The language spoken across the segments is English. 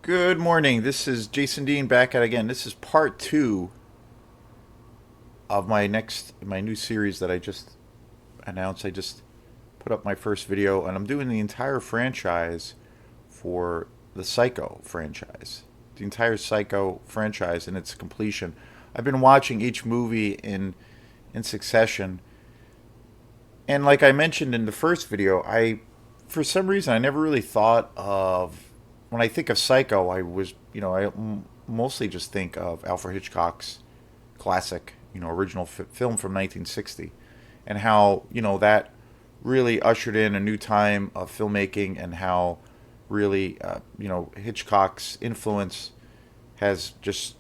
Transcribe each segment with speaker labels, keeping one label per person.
Speaker 1: Good morning. This is Jason Dean back at again. This is part two of my new series that I just announced. I just put up my first video, and I'm doing the entire franchise for the Psycho franchise. The entire Psycho franchise in its completion. I've been watching each movie in succession, and like I mentioned in the first video, I for some reason I never really thought of when I think of Psycho. I mostly just think of Alfred Hitchcock's classic, original film from 1960, and how that really ushered in a new time of filmmaking, and how really Hitchcock's influence has just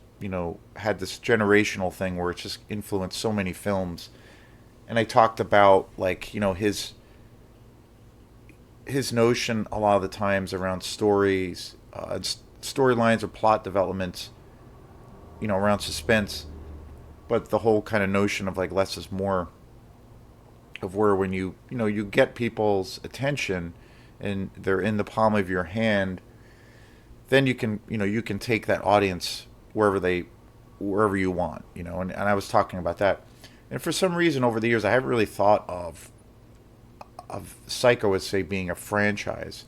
Speaker 1: had this generational thing where it's just influenced so many films. And I talked about like his notion a lot of the times around stories, storylines or plot developments, around suspense, but the whole kind of notion of like less is more, of where when you get people's attention and they're in the palm of your hand, then you can take that audience wherever you want, and I was talking about that. And for some reason over the years I haven't really thought of Psycho as, say, being a franchise.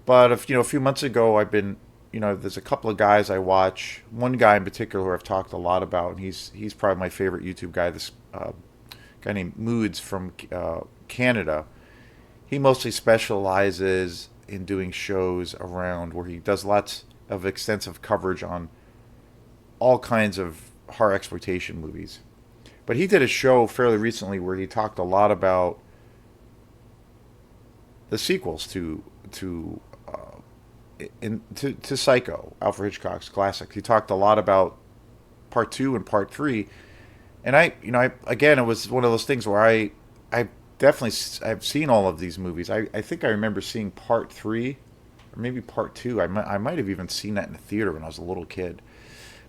Speaker 1: But a few months ago, I've been, there's a couple of guys I watch. One guy in particular who I've talked a lot about, and he's probably my favorite YouTube guy. This guy named Moods from Canada. He mostly specializes in doing shows around where he does lots of extensive coverage on all kinds of horror exploitation movies. But he did a show fairly recently where he talked a lot about the sequels to Psycho, Alfred Hitchcock's classic. He talked a lot about part two and part three, and I again, it was one of those things where I definitely I've seen all of these movies. I think I remember seeing part three, or maybe part two. I might have even seen that in the theater when I was a little kid.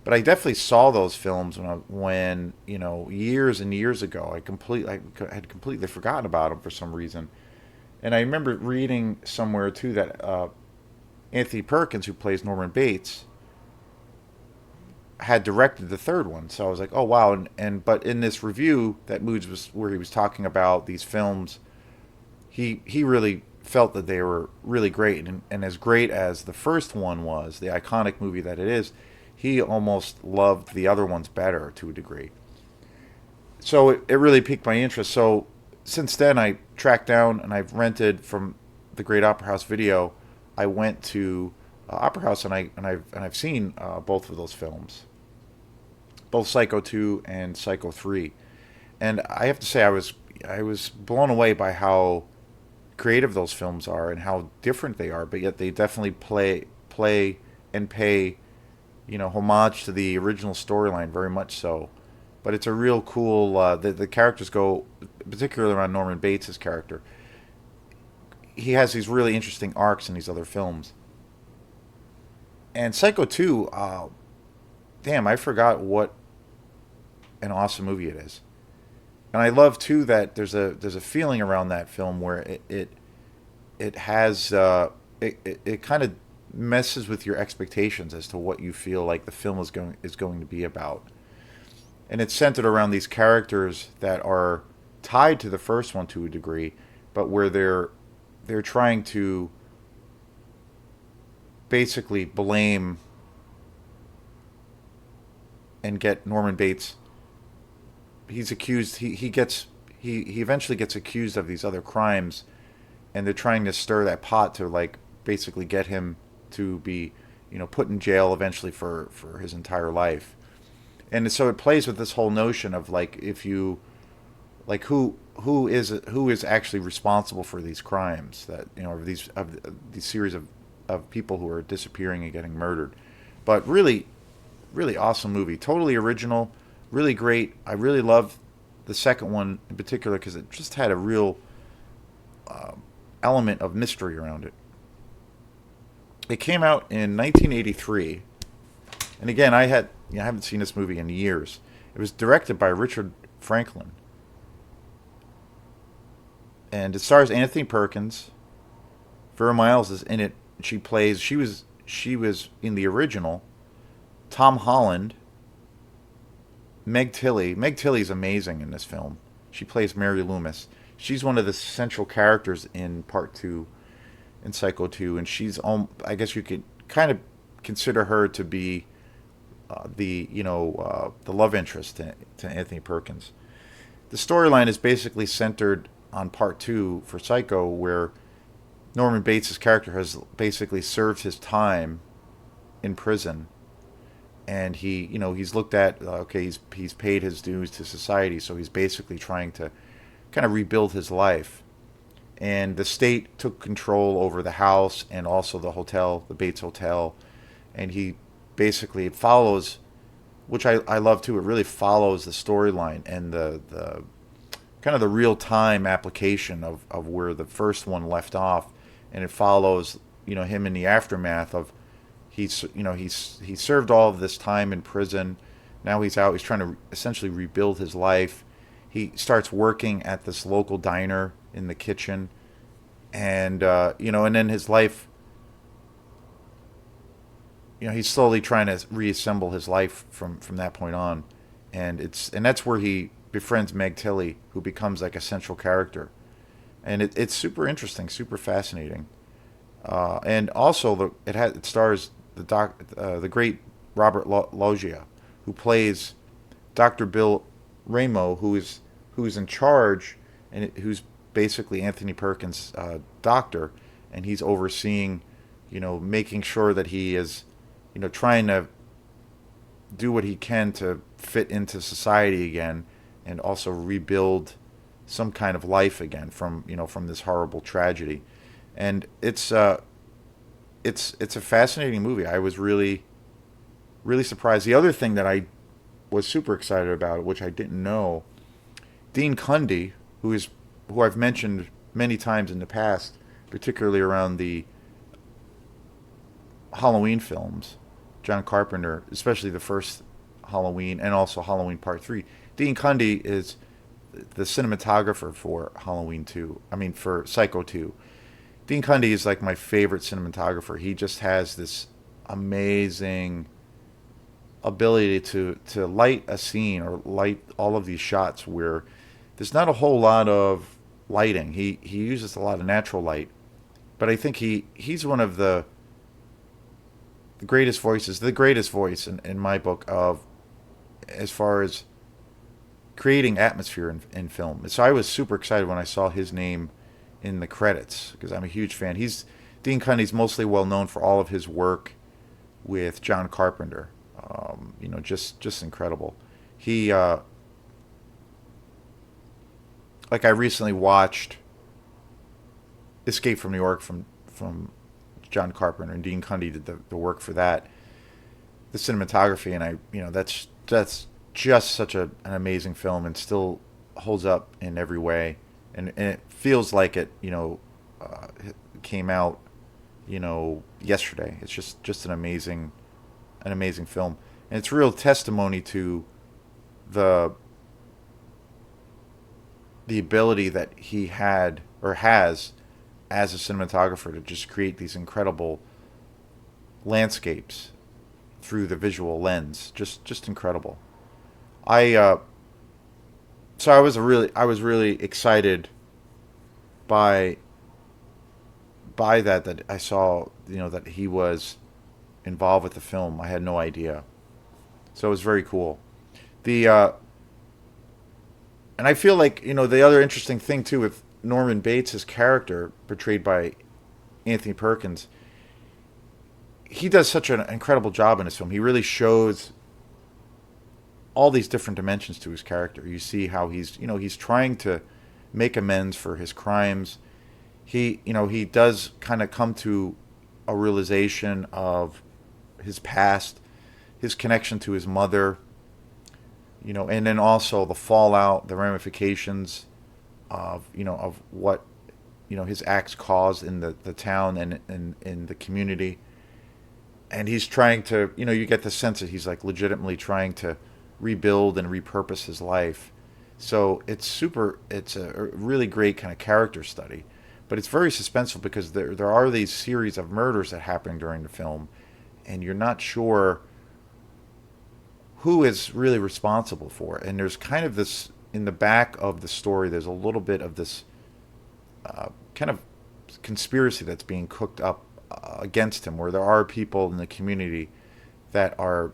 Speaker 1: But I definitely saw those films when years and years ago. I had completely forgotten about them for some reason. And I remember reading somewhere too that Anthony Perkins, who plays Norman Bates, had directed the third one. So I was like, oh wow! But in this review that Moods was, where he was talking about these films, he really felt that they were really great, and as great as the first one was, the iconic movie that it is, he almost loved the other ones better to a degree. So it really piqued my interest. So since then, I tracked down and I've rented from the Great Opera House Video. I went to Opera House, and I've seen both of those films, both Psycho 2 and Psycho 3, and I have to say I was blown away by how creative those films are and how different they are, but yet they definitely play and pay homage to the original storyline, very much so. But it's a real cool. The characters go, particularly around Norman Bates' character. He has these really interesting arcs in these other films. And Psycho 2, damn, I forgot what an awesome movie it is. And I love too that there's a feeling around that film where it has it kind of messes with your expectations as to what you feel like the film is going to be about. And it's centered around these characters that are tied to the first one to a degree, but where they're trying to basically blame and get Norman Bates. He's accused. He eventually gets accused of these other crimes, and they're trying to stir that pot to like basically get him to be put in jail eventually for his entire life. And so it plays with this whole notion of like, if you like, who is actually responsible for these crimes, that these series of people who are disappearing and getting murdered. But really, really awesome movie, totally original, really great. I really love the second one in particular because it just had a real element of mystery around it. It came out in 1983, and again, I haven't seen this movie in years. It was directed by Richard Franklin, and it stars Anthony Perkins. Vera Miles is in it. She she was in the original. Tom Holland, Meg Tilly. Meg Tilly's amazing in this film. She plays Mary Loomis. She's one of the central characters in part two, in Psycho 2, and she's I guess you could kind of consider her to be the love interest to Anthony Perkins. The storyline is basically centered on part two for Psycho, where Norman Bates' character has basically served his time in prison, and he's looked at, okay, he's paid his dues to society, so he's basically trying to kind of rebuild his life. And the state took control over the house and also the hotel, the Bates Hotel, and he basically, it follows, which I love too. It really follows the storyline and the kind of the real time application of where the first one left off, and it follows him in the aftermath of he served all of this time in prison. Now he's out. He's trying to essentially rebuild his life. He starts working at this local diner in the kitchen, and and then his life. He's slowly trying to reassemble his life from that point on, and that's where he befriends Meg Tilly, who becomes like a central character, and it's super interesting, super fascinating, and also it stars the great Robert Loggia, who plays Dr. Bill Ramo, who's in charge and who's basically Anthony Perkins' doctor, and he's overseeing, making sure that he is, trying to do what he can to fit into society again, and also rebuild some kind of life again from this horrible tragedy, and it's a fascinating movie. I was really really surprised. The other thing that I was super excited about, which I didn't know, Dean Cundy, who I've mentioned many times in the past, particularly around the Halloween films, John Carpenter, especially the first Halloween and also Halloween Part 3. Dean Cundy is the cinematographer for Halloween 2. I mean, for Psycho 2. Dean Cundy is like my favorite cinematographer. He just has this amazing ability to light a scene or light all of these shots where there's not a whole lot of lighting. He uses a lot of natural light, but I think he's one of the greatest voices, the greatest voice in my book of as far as creating atmosphere in film. So I was super excited when I saw his name in the credits because I'm a huge fan. Dean Cundy's mostly well known for all of his work with John Carpenter. Just incredible. He like I recently watched Escape from New York from John Carpenter, and Dean Cundy did the work for that, the cinematography, and that's just such an amazing film and still holds up in every way, and it feels like it came out yesterday. It's just an amazing film, and it's real testimony to the ability that he had or has as a cinematographer to just create these incredible landscapes through the visual lens. Just incredible. I so I was really excited by that I saw that he was involved with the film. I had no idea. So it was very cool. The and I feel like the other interesting thing too with Norman Bates' character portrayed by Anthony Perkins, he does such an incredible job in this film. He really shows all these different dimensions to his character. You see how he's trying to make amends for his crimes. He does kind of come to a realization of his past, his connection to his mother, and then also the fallout, the ramifications of what his acts caused in the town and in the community. And he's trying to, you get the sense that he's like legitimately trying to rebuild and repurpose his life. So it's a really great kind of character study. But it's very suspenseful because there are these series of murders that happen during the film, and you're not sure who is really responsible for it. And there's kind of this in the back of the story. There's a little bit of this kind of conspiracy that's being cooked up against him, where there are people in the community that are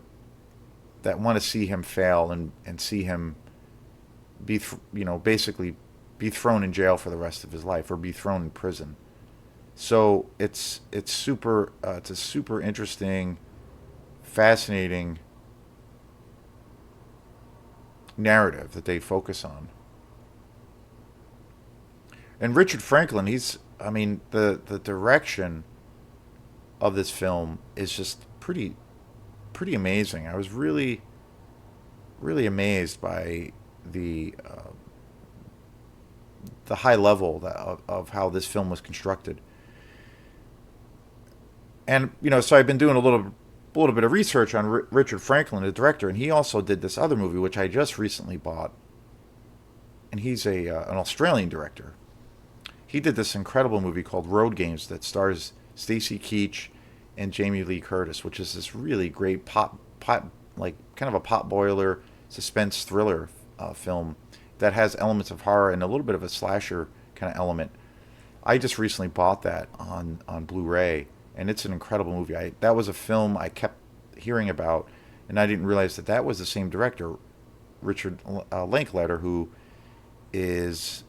Speaker 1: that want to see him fail and see him be basically be thrown in jail for the rest of his life or be thrown in prison. So it's a super interesting, fascinating narrative that they focus on. And Richard Franklin, he's I mean the direction of this film is just pretty amazing. I was really amazed by the high level of how this film was constructed. And so I've been doing a little bit of research on Richard Franklin, the director, and he also did this other movie which I just recently bought. And he's a an Australian director. He did this incredible movie called Road Games that stars Stacy Keach and Jamie Lee Curtis, which is this really great pot like kind of a pot boiler suspense thriller film that has elements of horror and a little bit of a slasher kind of element. I just recently bought that on Blu-ray, and it's an incredible movie. That was a film I kept hearing about, and I didn't realize that was the same director, Richard Linklater, who is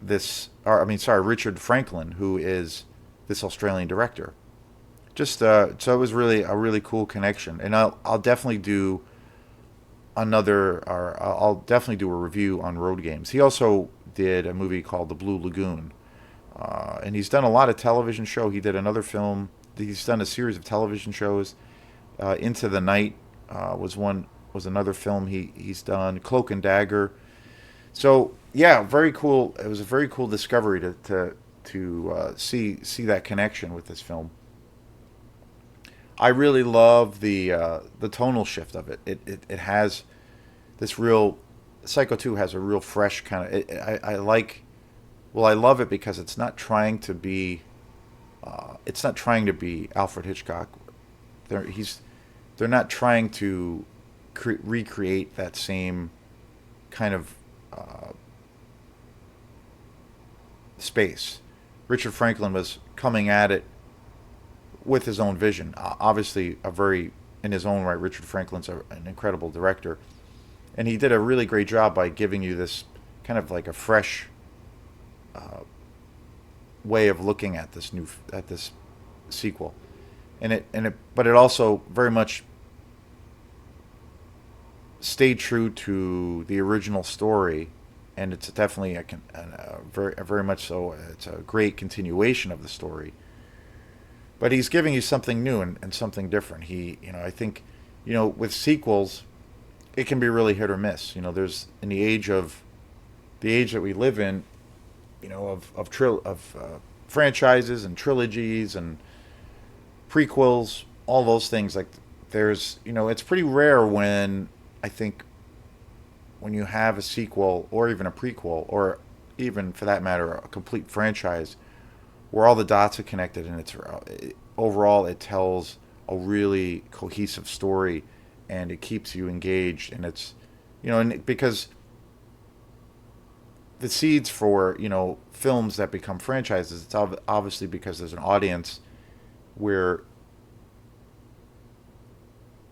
Speaker 1: Richard Franklin, who is this Australian director. Just so it was really a really cool connection, and I'll definitely do or I'll definitely do a review on Road Games. He also did a movie called The Blue Lagoon, and he's done a lot of television show. He did another film. He's done a series of television shows. Into the Night was another film he's done. Cloak and Dagger. So yeah, very cool. It was a very cool discovery to see that connection with this film. I really love the tonal shift of it. It has this real Psycho 2 has a real fresh kind of. I like. Well, I love it because it's not trying to be. It's not trying to be Alfred Hitchcock. They're not trying to recreate that same kind of space. Richard Franklin was coming at it with his own vision. Obviously, in his own right, Richard Franklin's an incredible director, and he did a really great job by giving you this kind of like a fresh way of looking at this sequel, but it also very much stayed true to the original story, and it's definitely a very much so. It's a great continuation of the story, but he's giving you something new and something different. I think, with sequels, it can be really hit or miss. There's in the age that we live in, of franchises and trilogies and prequels, all those things. Like it's pretty rare when I think when you have a sequel or even a prequel or even for that matter a complete franchise where all the dots are connected and overall it tells a really cohesive story and it keeps you engaged, and it's and because the seeds for films that become franchises, it's obviously because there's an audience where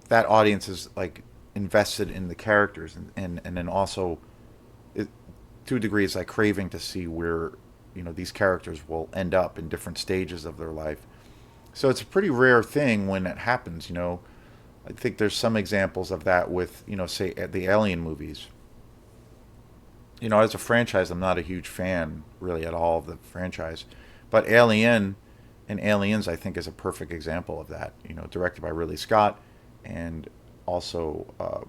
Speaker 1: that audience is like invested in the characters, and then also it, to a degree it's like craving to see where these characters will end up in different stages of their life. So it's a pretty rare thing when it happens. I think there's some examples of that with say the Alien movies. As a franchise, I'm not a huge fan really at all of the franchise, but Alien and Aliens I think is a perfect example of that. Directed by Ridley Scott, and also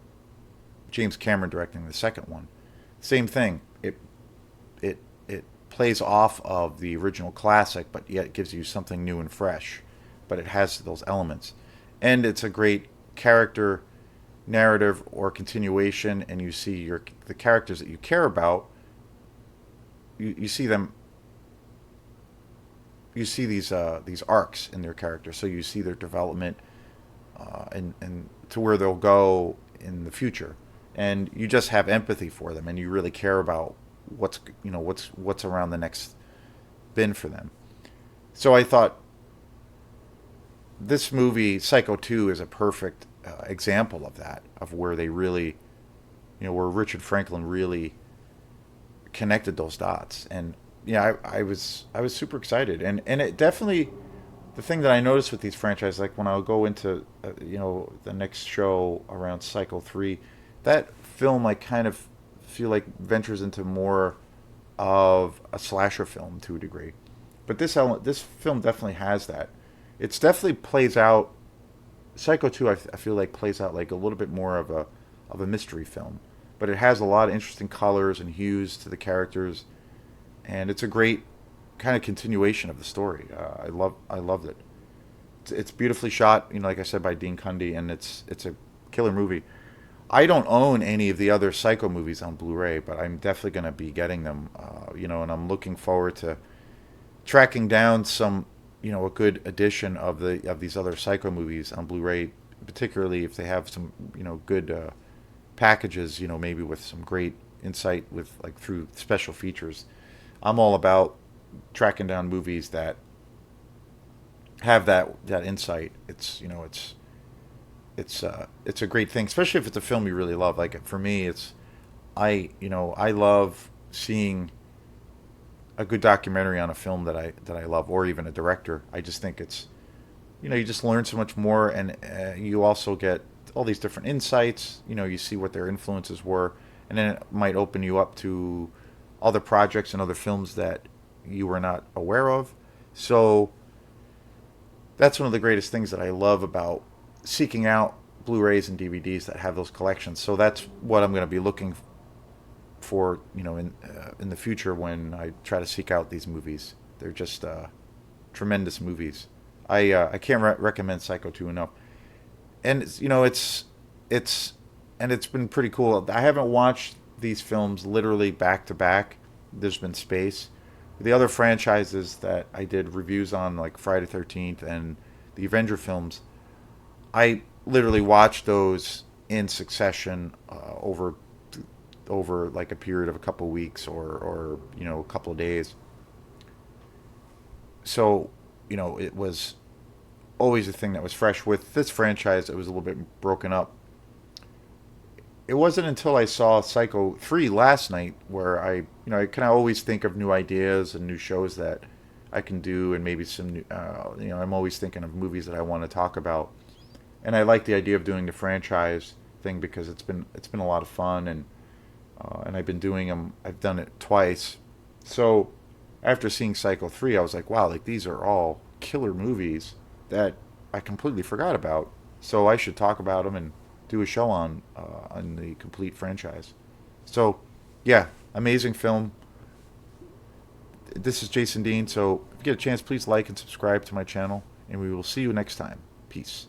Speaker 1: James Cameron directing the second one. Same thing. It plays off of the original classic, but yet gives you something new and fresh. But it has those elements, and it's a great character narrative or continuation, and you see the characters that you care about. You see them you see these arcs in their character. So you see their development, and to where they'll go in the future, and you just have empathy for them, and you really care about what's around the next been for them. So I thought this movie Psycho 2 is a perfect example of that, of where they really, where Richard Franklin really connected those dots. And yeah, I was super excited, and it definitely, the thing that I noticed with these franchises, like when I'll go into the next show around Psycho 3, that film I kind of feel like ventures into more of a slasher film to a degree. But this film definitely has that. It's definitely plays out. Psycho 2, I feel like plays out like a little bit more of a mystery film, but it has a lot of interesting colors and hues to the characters, and it's a great kind of continuation of the story. I loved it. It's beautifully shot, like I said, by Dean Cundy, and it's a killer movie. I don't own any of the other Psycho movies on Blu-ray, but I'm definitely going to be getting them. And I'm looking forward to tracking down some, a good edition of these other Psycho movies on Blu-ray, particularly if they have some, good packages, maybe with some great insight with like through special features. I'm all about tracking down movies that have that insight. It's a great thing, especially if it's a film you really love. Like for me, I love seeing a good documentary on a film that I love, or even a director. I just think it's, you just learn so much more, and you also get all these different insights. You see what their influences were, and then it might open you up to other projects and other films that you were not aware of. So that's one of the greatest things that I love about seeking out Blu-rays and DVDs that have those collections. So that's what I'm going to be looking for, in the future when I try to seek out these movies. They're just tremendous movies. I can't recommend Psycho 2 enough. And it's and it's been pretty cool. I haven't watched these films literally back to back. There's been space. The other franchises that I did reviews on, like Friday 13th and the Avenger films, I literally watched those in succession over like a period of a couple of weeks, or a couple of days. So it was always a thing that was fresh. With this franchise, it was a little bit broken up. It wasn't until I saw Psycho 3 last night where I kind of always think of new ideas and new shows that I can do, and maybe some new, I'm always thinking of movies that I want to talk about. And I like the idea of doing the franchise thing because it's been a lot of fun, and I've been doing them. I've done it twice. So after seeing Psycho 3, I was like, wow, like these are all killer movies that I completely forgot about. So I should talk about them and do a show on the complete franchise. So, yeah, amazing film. This is Jason Dean. So if you get a chance, please like and subscribe to my channel, and we will see you next time. Peace.